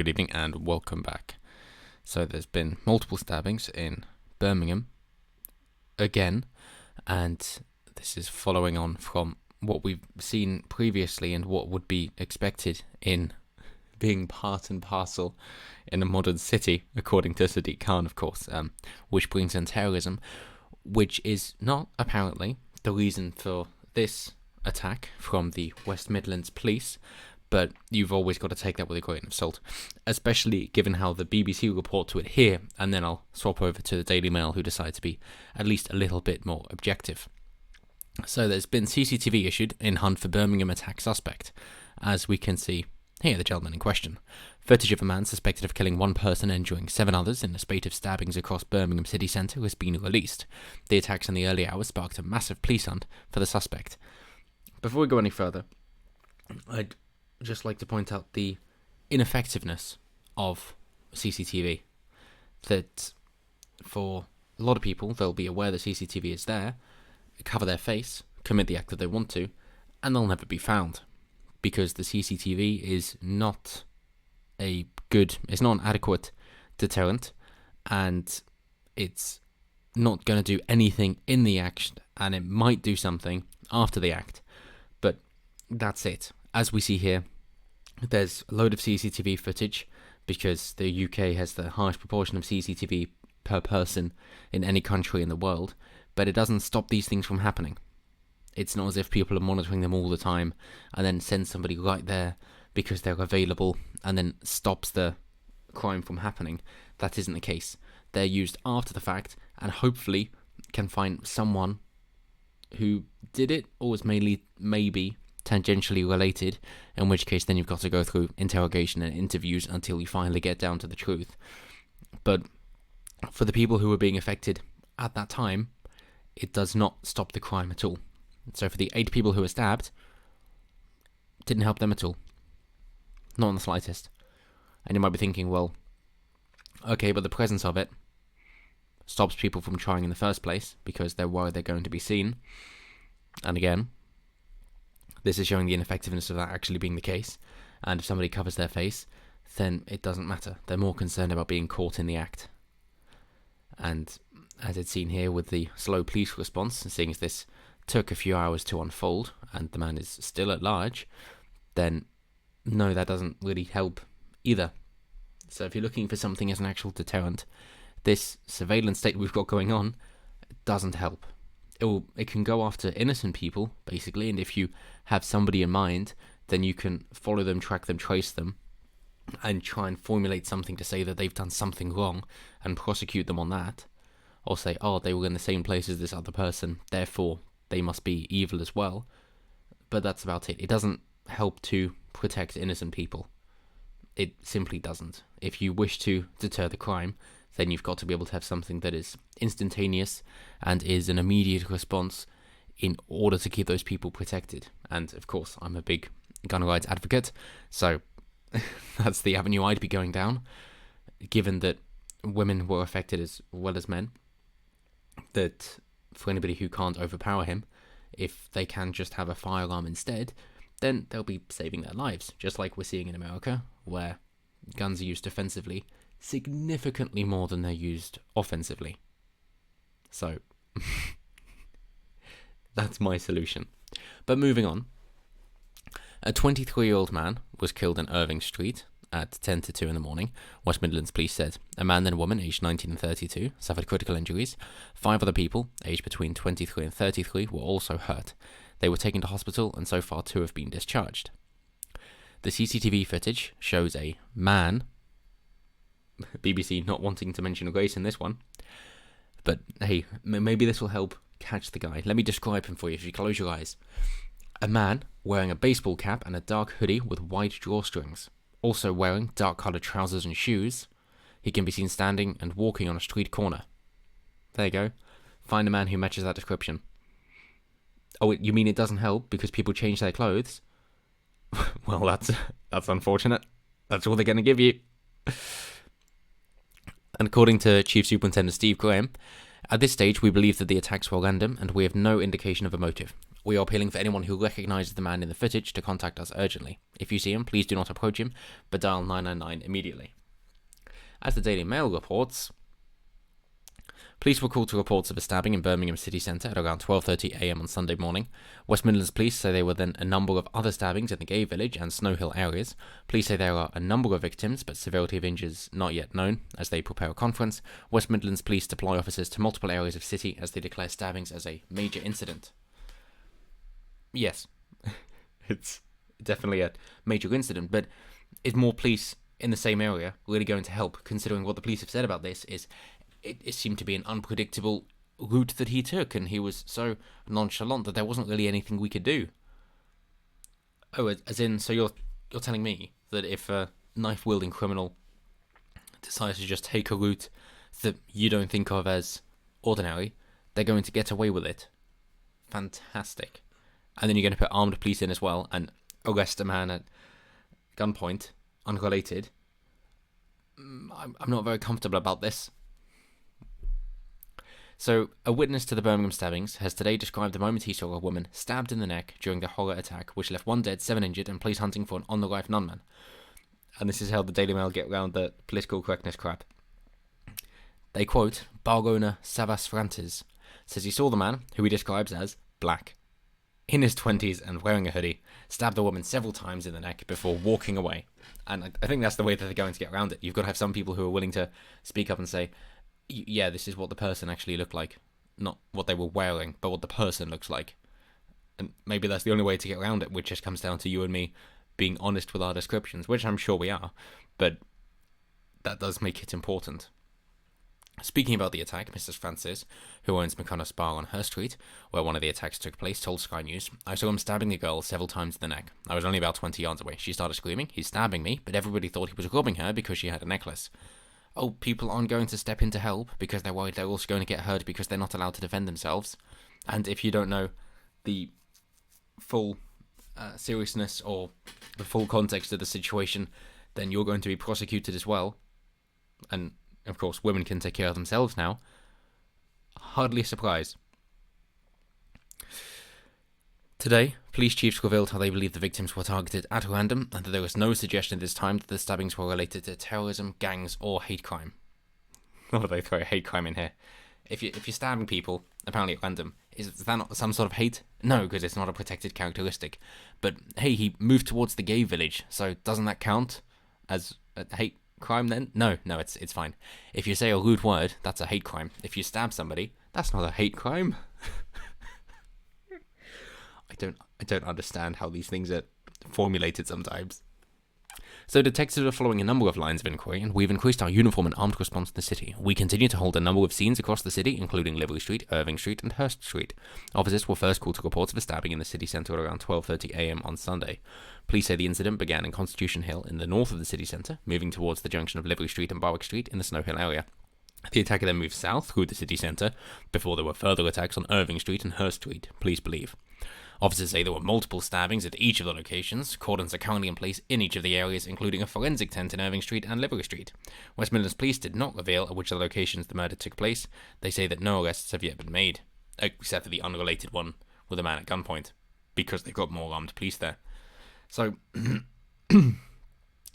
good evening and welcome back. So there's been multiple stabbings in Birmingham again, and this is following on from what we've seen previously and what would be expected in being part and parcel in a modern city, according to Sadiq Khan, of course, which brings in terrorism, which is not apparently the reason for this attack from the West Midlands police. But you've always got to take that with a grain of salt, especially given how the BBC report to it here, and then I'll swap over to the Daily Mail, who decide to be at least a little bit more objective. So there's been CCTV issued in hunt for Birmingham attack suspect. As we can see here, the gentleman in question. Footage of a man suspected of killing one person and injuring 7 others in a spate of stabbings across Birmingham city centre has been released. The attacks in the early hours sparked a massive police hunt for the suspect. Before we go any further, I'd just like to point out the ineffectiveness of CCTV. That for a lot of people, they'll be aware that CCTV is there, cover their face, commit the act that they want to, and they'll never be found. Because the CCTV is not it's not an adequate deterrent, and it's not going to do anything in the act, and it might do something after the act. But that's it. As we see here, there's a load of CCTV footage because the UK has the highest proportion of CCTV per person in any country in the world, but it doesn't stop these things from happening. It's not as if people are monitoring them all the time and then send somebody right there because they're available and then stops the crime from happening. That isn't the case. They're used after the fact and hopefully can find someone who did it or was maybe tangentially related, in which case then you've got to go through interrogation and interviews until you finally get down to the truth. But for the people who were being affected at that time, it does not stop the crime at all. So for the 8 people who were stabbed, it didn't help them at all. Not in the slightest. And you might be thinking, well, okay, but the presence of it stops people from trying in the first place because they're worried they're going to be seen. And again, this is showing the ineffectiveness of that actually being the case. And if somebody covers their face, then it doesn't matter. They're more concerned about being caught in the act. And as it's seen here with the slow police response, seeing as this took a few hours to unfold and the man is still at large, then no, that doesn't really help either. So if you're looking for something as an actual deterrent, this surveillance state we've got going on doesn't help. It can go after innocent people, basically, and if you have somebody in mind, then you can follow them, track them, trace them, and try and formulate something to say that they've done something wrong and prosecute them on that. Or say, oh, they were in the same place as this other person, therefore they must be evil as well. But that's about it. It doesn't help to protect innocent people. It simply doesn't. If you wish to deter the crime, then you've got to be able to have something that is instantaneous and is an immediate response in order to keep those people protected. And of course, I'm a big gun rights advocate, so that's the avenue I'd be going down, given that women were affected as well as men. That for anybody who can't overpower him, if they can just have a firearm instead, then they'll be saving their lives, just like we're seeing in America, where guns are used defensively significantly more than they're used offensively. So, that's my solution. But moving on, a 23-year-old man was killed in Irving Street at 10 to 2 in the morning, West Midlands police said. A man and a woman, aged 19 and 32, suffered critical injuries. 5 other people, aged between 23 and 33, were also hurt. They were taken to hospital, and so far 2 have been discharged. The CCTV footage shows a man, BBC not wanting to mention race in this one, but hey, maybe this will help catch the guy. Let me describe him for you if you close your eyes. A man wearing a baseball cap and a dark hoodie with white drawstrings, also wearing dark-coloured trousers and shoes. He can be seen standing and walking on a street corner. There you go. Find a man who matches that description. Oh, you mean it doesn't help because people change their clothes? Well, that's unfortunate. That's all they're going to give you. And according to Chief Superintendent Steve Graham, at this stage we believe that the attacks were random and we have no indication of a motive. We are appealing for anyone who recognises the man in the footage to contact us urgently. If you see him, please do not approach him, but dial 999 immediately. As the Daily Mail reports, police were called to reports of a stabbing in Birmingham city centre at around 12:30am on Sunday morning. West Midlands police say there were then a number of other stabbings in the Gay Village and Snow Hill areas. Police say there are a number of victims, but severity of injuries not yet known. As they prepare a conference, West Midlands police deploy officers to multiple areas of city as they declare stabbings as a major incident. Yes, it's definitely a major incident, but is more police in the same area really going to help, considering what the police have said about this is it seemed to be an unpredictable route that he took, and he was so nonchalant that there wasn't really anything we could do. Oh, as in, so you're telling me that if a knife-wielding criminal decides to just take a route that you don't think of as ordinary, they're going to get away with it? Fantastic. And then you're going to put armed police in as well and arrest a man at gunpoint, unrelated. I'm not very comfortable about this. So, a witness to the Birmingham stabbings has today described the moment he saw a woman stabbed in the neck during the horror attack, which left 1 dead, 7 injured, and police hunting for an on-the-life gunman. And this is how the Daily Mail get around the political correctness crap. They quote, bar owner Savas Frantes says he saw the man, who he describes as black, in his 20s and wearing a hoodie, stabbed the woman several times in the neck before walking away. And I think that's the way that they're going to get around it. You've got to have some people who are willing to speak up and say, yeah, this is what the person actually looked like. Not what they were wearing, but what the person looks like. And maybe that's the only way to get around it, which just comes down to you and me being honest with our descriptions, which I'm sure we are. But that does make it important. Speaking about the attack, Mrs. Francis, who owns McConnell's Bar on Her Street, where one of the attacks took place, told Sky News, I saw him stabbing the girl several times in the neck. I was only about 20 yards away. She started screaming, he's stabbing me, but everybody thought he was robbing her because she had a necklace. Oh, people aren't going to step in to help because they're worried they're also going to get hurt because they're not allowed to defend themselves. And if you don't know the full seriousness or the full context of the situation, then you're going to be prosecuted as well. And of course, women can take care of themselves now. Hardly a surprise. Today, police chiefs revealed how they believe the victims were targeted at random and that there was no suggestion this time that the stabbings were related to terrorism, gangs, or hate crime. Oh, they throw hate crime in here. If you're stabbing people, apparently at random, is that not some sort of hate? No, because it's not a protected characteristic. But hey, he moved towards the Gay Village, so doesn't that count as a hate crime then? No, it's fine. If you say a rude word, that's a hate crime. If you stab somebody, that's not a hate crime. I don't understand how these things are formulated sometimes. So detectives are following a number of lines of inquiry, and we've increased our uniform and armed response in the city. We continue to hold a number of scenes across the city, including Livery Street, Irving Street, and Hurst Street. Officers were first called to reports of a stabbing in the city centre at around 12:30am on Sunday. Police say the incident began in Constitution Hill in the north of the city centre, moving towards the junction of Livery Street and Barwick Street in the Snow Hill area. The attacker then moved south through the city centre, before there were further attacks on Irving Street and Hurst Street, police believe. Officers say there were multiple stabbings at each of the locations. Cordons are currently in place in each of the areas, including a forensic tent in Irving Street and Livery Street. West Midlands Police did not reveal at which of the locations the murder took place. They say that no arrests have yet been made, except for the unrelated one with a man at gunpoint, because they've got more armed police there. So,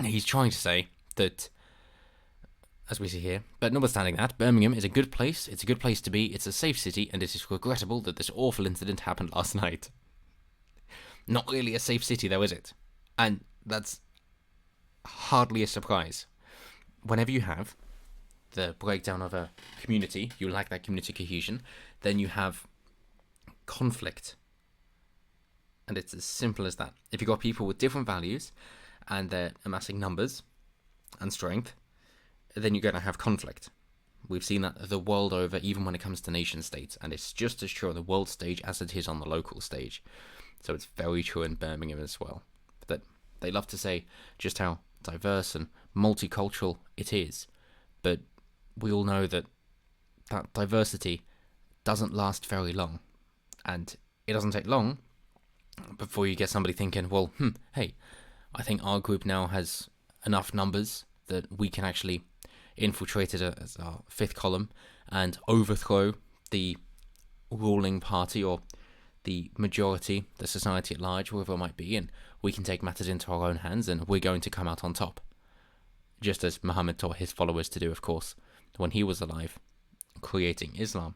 he's trying to say that, as we see here, but notwithstanding that, Birmingham is a good place, it's a good place to be, it's a safe city, and it is regrettable that this awful incident happened last night. Not really a safe city though, is it? And that's hardly a surprise. Whenever you have the breakdown of a community, you lack that community cohesion, then you have conflict. And it's as simple as that. If you've got people with different values, and they're amassing numbers and strength, then you're going to have conflict. We've seen that the world over, even when it comes to nation states, and it's just as true on the world stage as it is on the local stage. So it's very true in Birmingham as well. That they love to say just how diverse and multicultural it is, but we all know that that diversity doesn't last very long, and it doesn't take long before you get somebody thinking, well, hey, I think our group now has enough numbers that we can actually infiltrate it as our fifth column and overthrow the ruling party or the majority, the society at large, whoever it might be, and we can take matters into our own hands and we're going to come out on top. Just as Muhammad taught his followers to do, of course, when he was alive, creating Islam.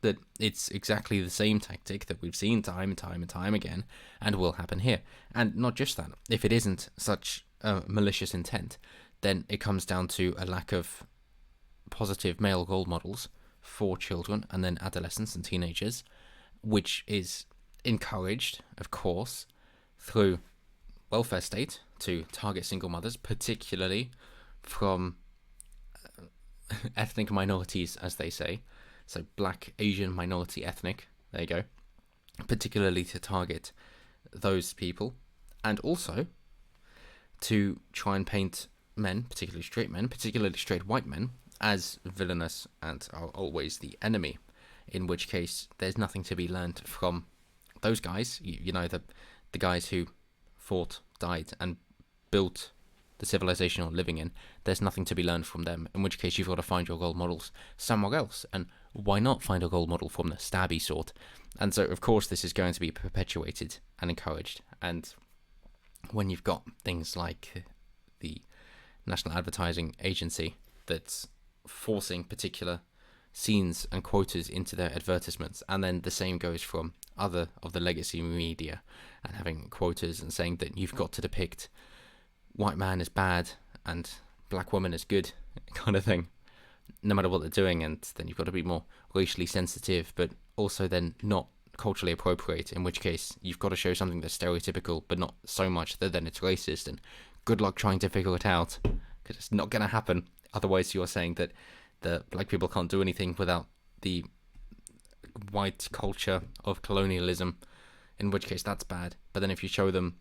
That it's exactly the same tactic that we've seen time and time and time again, and will happen here. And not just that, if it isn't such a malicious intent, then it comes down to a lack of positive male role models for children and then adolescents and teenagers, which is encouraged, of course, through welfare state to target single mothers, particularly from ethnic minorities, as they say. So black, Asian, minority, ethnic, there you go. Particularly to target those people, and also to try and paint men, particularly straight white men, as villainous and are always the enemy, in which case there's nothing to be learned from those guys, you know, the guys who fought, died, and built the civilization you're living in. There's nothing to be learned from them, in which case you've got to find your role models somewhere else. And why not find a role model from the stabby sort? And so, of course, this is going to be perpetuated and encouraged. And when you've got things like the National Advertising Agency that's forcing particular scenes and quotas into their advertisements, and then the same goes from other of the legacy media and having quotas and saying that you've got to depict white man as bad and black woman as good, kind of thing, no matter what they're doing. And then you've got to be more racially sensitive, but also then not culturally appropriate, in which case you've got to show something that's stereotypical, but not so much that then it's racist. And good luck trying to figure it out, because it's not going to happen. Otherwise, you're saying that the black people can't do anything without the white culture of colonialism, in which case that's bad. But then if you show them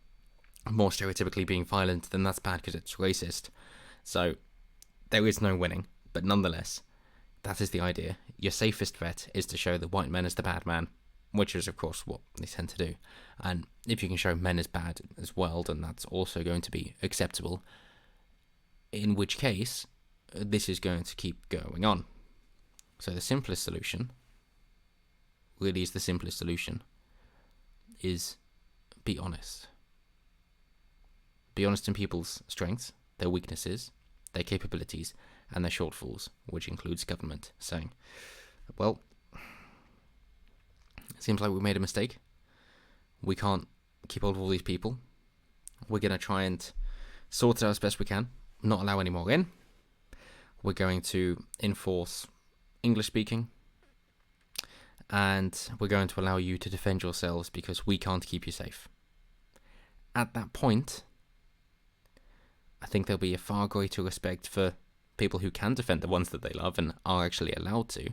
more stereotypically being violent, then that's bad because it's racist. So there is no winning, but nonetheless, that is the idea. Your safest bet is to show the white man as the bad man, which is of course what they tend to do. And if you can show men as bad as well, then that's also going to be acceptable, in which case this is going to keep going on. So the simplest solution, really is the simplest solution, is be honest. Be honest in people's strengths, their weaknesses, their capabilities, and their shortfalls, which includes government saying, well, it seems like we made a mistake. We can't keep hold of all these people. We're going to try and sort it out as best we can, not allow any more in. We're going to enforce English speaking, and we're going to allow you to defend yourselves because we can't keep you safe. At that point, I think there'll be a far greater respect for people who can defend the ones that they love and are actually allowed to.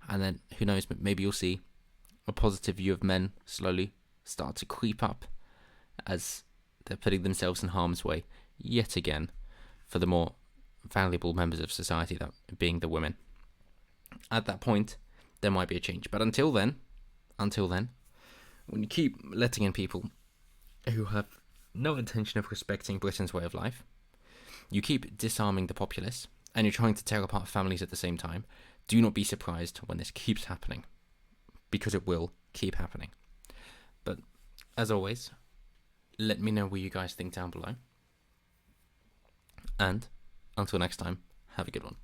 And then, who knows, maybe you'll see a positive view of men slowly start to creep up as they're putting themselves in harm's way yet again for the more valuable members of society, that being the women. At that point, there might be a change. But until then, when you keep letting in people who have no intention of respecting Britain's way of life, you keep disarming the populace, and you're trying to tear apart families at the same time, do not be surprised when this keeps happening, because it will keep happening. But as always, let me know what you guys think down below. And until next time, have a good one.